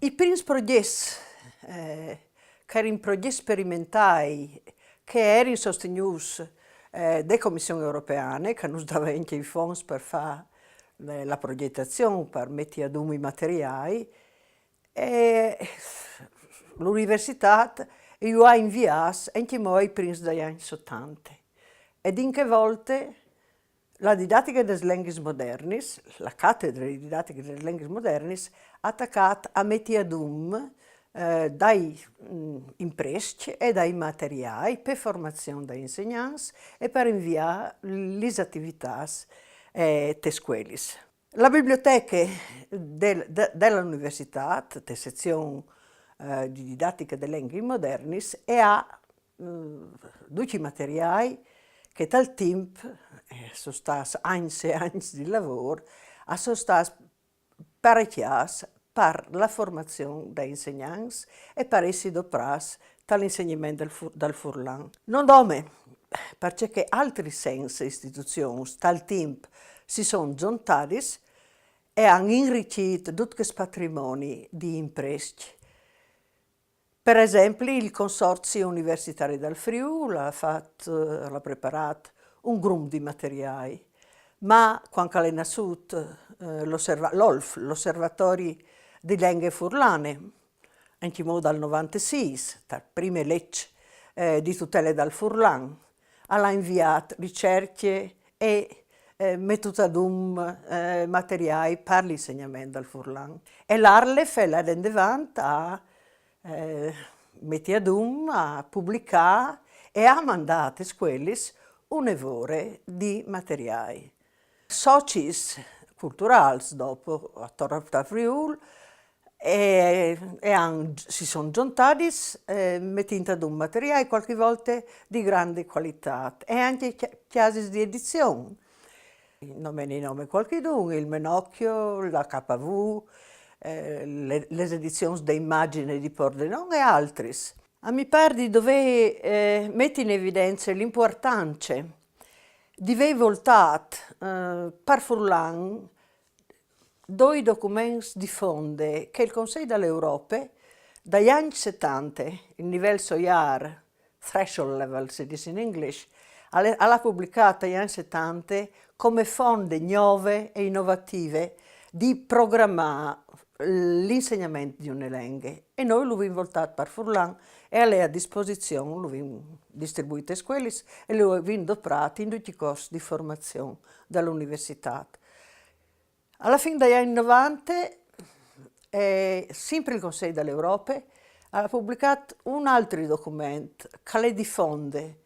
I primi progetti, che erano progetti sperimentali, che erano sostenuti da Commissione europea, che ci dava anche i fondi per fare la progettazione, per mettere ad uso i materiali, e l'università ha inviato anche noi i primi degli anni 70. Ed in che volte la didattica delle lingue moderne, la cattedra di didattica delle lingue moderne, ha attaccato a mettere ad uso dai impresti e dai materiali per formazione degli insegnanti e per inviare le attività alle scuole. La biblioteca dell'università, la sezione di didattica delle lingue moderne, ha tutti i materiali che dal tempo sono stati anni e anni di lavoro, sono stati parecchiati per la formazione degli insegnanti e per essere doprati dall'insegnamento del Furlan. Non nome, perché altri sensi e istituzioni dal tempo si sono giuntati e hanno arricchito tutti questi patrimoni di impresti. Per esempio, il Consorzio Universitario del Friuli ha preparato un gruppo di materiali, ma quando è nato l'Osservatorio di Lingue Furlane, anche dal 96, la prima legge di tutela del Furlan, ha inviato ricerche e mettuto ad uso materiali per l'insegnamento del Furlan. E l'Arlef l'ha davanti a metti ad a pubblicare e a mandare a scuole un evore di materiali. Soci culturali dopo a Torre Friuli si sono giuntati mettendo ad un materiale qualche volta di grande qualità e anche casi di edizione. Nome qualcuno, il Menocchio, la KV, le edizioni di immagini di Pordenone e altri. A mi pare di dover mettere in evidenza l'importanza di aver voltato per Furlan due documenti di fondo che il Consiglio dell'Europa dagli anni 70, il livello SOIAR, threshold level si dice in inglese, ha pubblicato negli anni 70 come fonti nuove e innovative di programmare l'insegnamento di una lingua. E noi lo abbiamo voltato per Furlan e a lei a disposizione, lo abbiamo distribuito alle scuole e lo abbiamo doprato in tutti i corsi di formazione dall'università. Alla fine degli anni 90, sempre il Consiglio dell'Europa ha pubblicato un altro documento che le diffonde,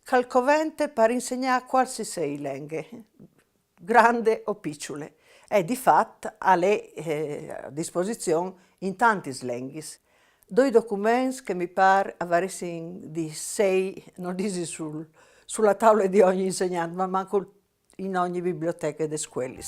che è covente per insegnare qualsiasi lingua, grande o piccola, e di fatto ha a disposizione in tante lingue. Due documenti che mi pare avere di 6, non dico sulla tavola di ogni insegnante, ma manco in ogni biblioteca delle scuole.